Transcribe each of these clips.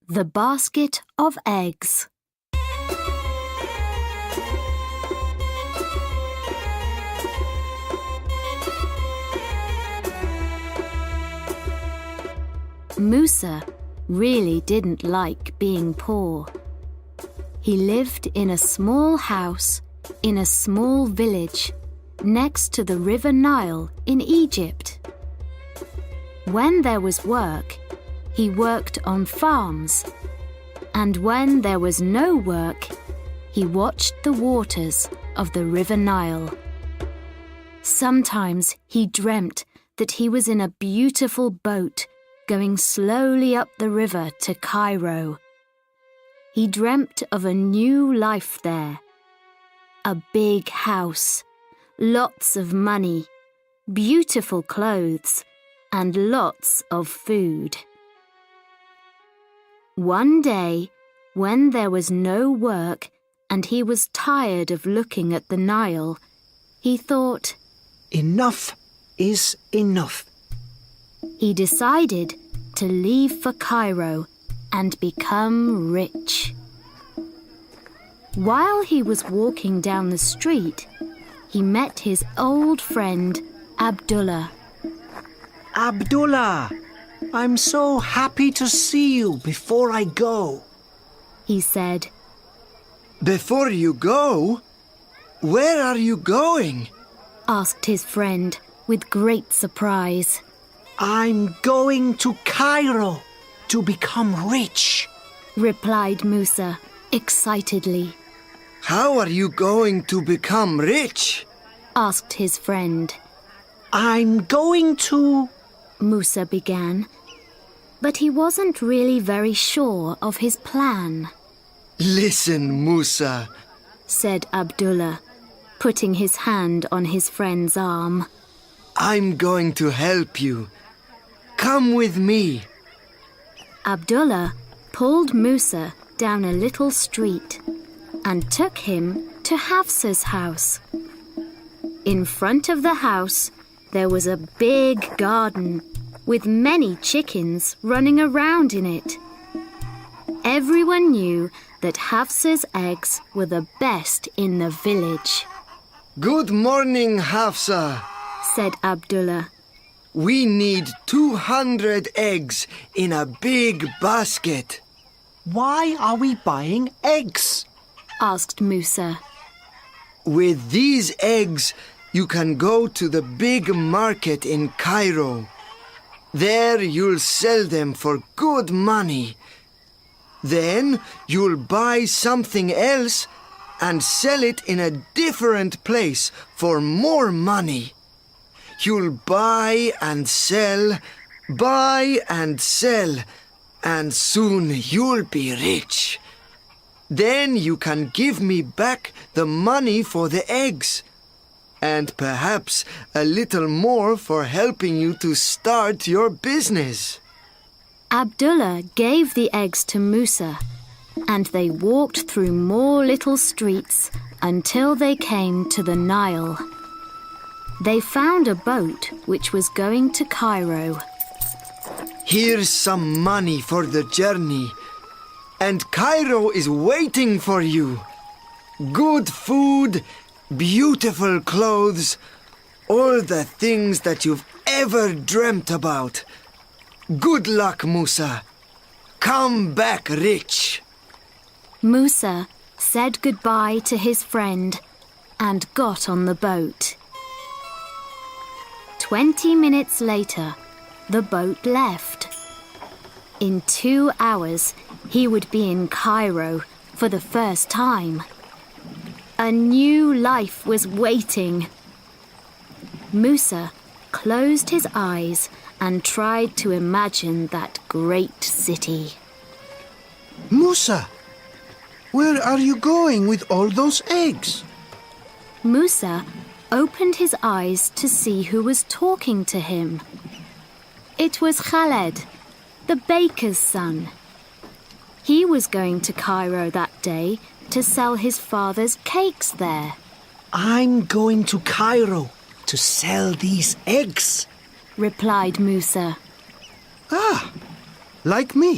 The Basket of Eggs. Musa really didn't like being poor. He lived in a small house in a small village next to the River Nile in Egypt. When there was work, he worked on farms, and when there was no work, he watched the waters of the River Nile. Sometimes he dreamt that he was in a beautiful boat going slowly up the river to Cairo. He dreamt of a new life there. A big house, lots of money, beautiful clothes, and lots of food. One day, when there was no work and he was tired of looking at the Nile, he thought, "Enough is enough." He decided to leave for Cairo and become rich. While he was walking down the street, he met his old friend Abdullah. "Abdullah, I'm so happy to see you before I go," he said. "Before you go? Where are you going?" asked his friend with great surprise. "I'm going to Cairo to become rich," replied Musa excitedly. "How are you going to become rich?" asked his friend. "I'm going to..." Musa began, but he wasn't really very sure of his plan. "Listen, Musa," said Abdullah, putting his hand on his friend's arm. "I'm going to help you. Come with me." Abdullah pulled Musa down a little street and took him to Hafsa's house. In front of the house, there was a big garden with many chickens running around in it. Everyone knew that Hafsa's eggs were the best in the village. "Good morning, Hafsa," said Abdullah. "We need 200 eggs in a big basket." "Why are we buying eggs?" asked Musa. "With these eggs, you can go to the big market in Cairo. There you'll sell them for good money. Then you'll buy something else and sell it in a different place for more money. You'll buy and sell, and soon you'll be rich. Then you can give me back the money for the eggs, and perhaps a little more for helping you to start your business." Abdullah gave the eggs to Musa, and they walked through more little streets until they came to the Nile. They found a boat which was going to Cairo. "Here's some money for the journey, and Cairo is waiting for you. Good food, beautiful clothes, all the things that you've ever dreamt about. Good luck, Musa. Come back rich." Musa said goodbye to his friend and got on the boat. 20 minutes later, the boat left. In 2 hours, he would be in Cairo for the first time. A new life was waiting. Musa closed his eyes and tried to imagine that great city. "Musa, where are you going with all those eggs?" Musa opened his eyes to see who was talking to him. It was Khaled, the baker's son. He was going to Cairo that day to sell his father's cakes there. "I'm going to Cairo to sell these eggs," replied Musa. "Ah, like me.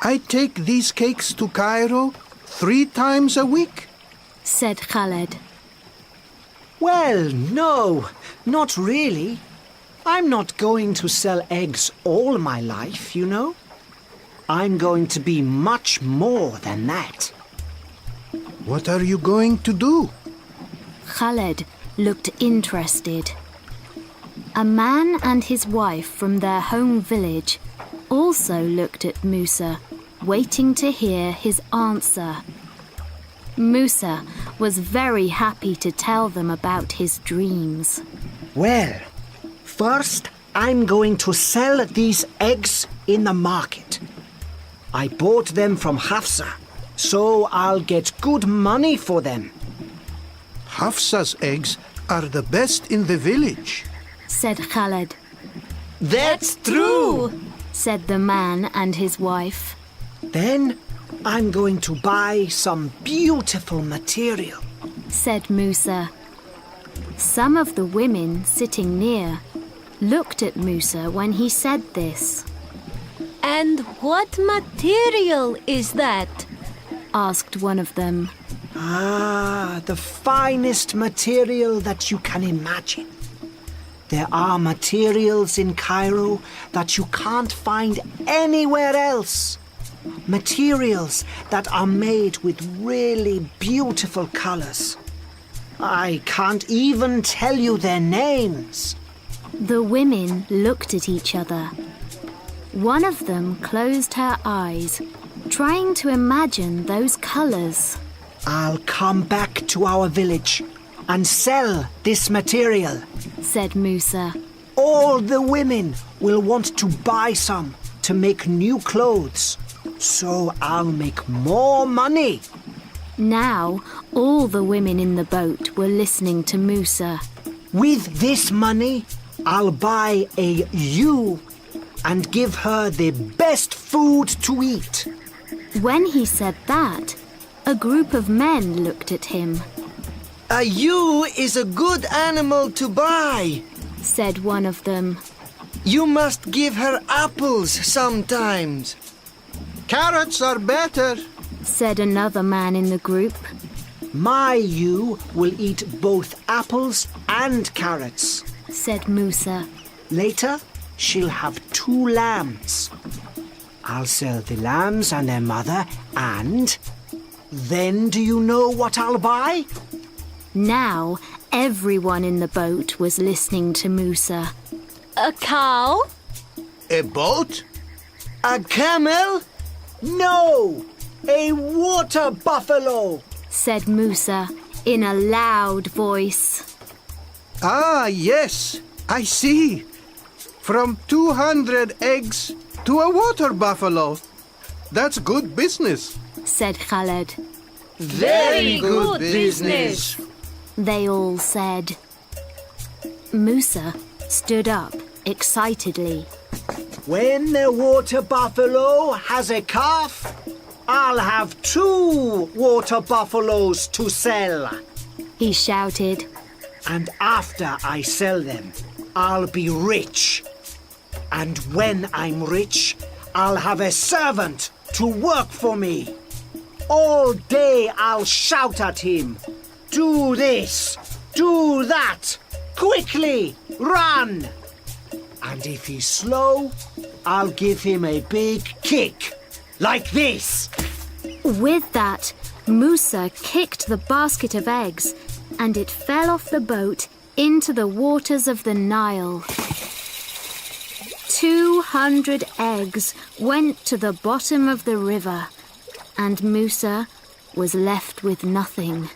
I take these cakes to Cairo 3 times a week. said Khaled. Well, no, not really. I'm not going to sell eggs all my life, you know. I'm going to be much more than that. What are you going to do? Khaled looked interested. A man and his wife from their home village also looked at Musa, waiting to hear his answer. Musa was very happy to tell them about his dreams. Well, first I'm going to sell these eggs in the market. I bought them from Hafsa, so I'll get good money for them. Hafsa's eggs are the best in the village, said Khaled. That's true! Said the man and his wife. Then I'm going to buy some beautiful material, said Musa. Some of the women sitting near looked at Musa when he said this. And what material is that? Asked one of them. The finest material that you can imagine. There are materials in Cairo that you can't find anywhere else. Materials that are made with really beautiful colors. I can't even tell you their names. The women looked at each other. One of them closed her eyes, trying to imagine those colors. I'll come back to our village and sell this material, said Musa. All the women will want to buy some to make new clothes, so I'll make more money. Now, all the women in the boat were listening to Musa. With this money, I'll buy a ewe and give her the best food to eat. When he said that, a group of men looked at him. A ewe is a good animal to buy, said one of them. You must give her apples sometimes. Carrots are better, said another man in the group. My ewe will eat both apples and carrots, said Musa. Later, she'll have 2 lambs. I'll sell the lambs and their mother, and then do you know what I'll buy? Now, everyone in the boat was listening to Musa. A cow? a boat, A camel? No, a water buffalo. said Musa in a loud voice. Ah, yes, I see. From 200 eggs to a water buffalo. That's good business. Said Khaled. Very good business. They all said. Musa stood up excitedly. When the water buffalo has a calf, I'll have 2 water buffaloes to sell. He shouted. And after I sell them, I'll be rich. And when I'm rich, I'll have a servant to work for me. All day I'll shout at him, do this, do that, quickly, run. And if he's slow, I'll give him a big kick, like this. With that, Musa kicked the basket of eggs and it fell off the boat into the waters of the Nile. 200 eggs went to the bottom of the river, and Musa was left with nothing,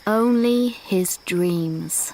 only his dreams.